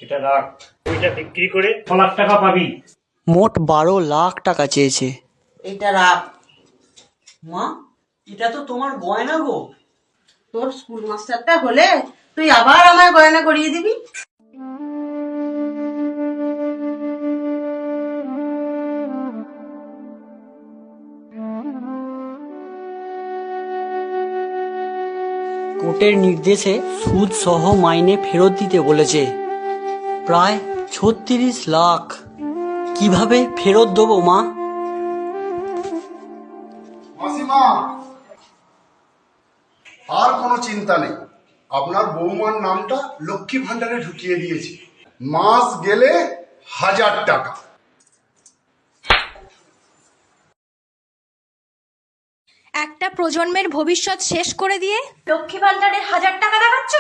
এটা রাখ, এটা বিক্রি করে 6 লাখ টাকা পাবি। মোট 12 লাখ টাকা চেয়েছে। এটা রাখ। মা, এটা তো তোমার গয়না গো। তোর স্কুল মাস্টারটা হলে তুই আবার আমায় গয়না করিয়ে দিবি। কোর্টের নির্দেশে সুদ সহ মাইনে ফেরত দিতে বলেছে, প্রায় 36 লাখ। কিভাবে ফেরত দেবো মা? মাসিমা, আর কোনো চিন্তা নেই, আপনার বৌমার নামটা লক্ষ্মী ভান্ডারে ঢুকিয়ে দিয়েছি, মাস গেলে 1000 টাকা। একটা প্রজন্মের ভবিষ্যৎ শেষ করে দিয়ে লক্ষ্মী ভান্ডারে 1000 টাকা দেখাচ্ছ?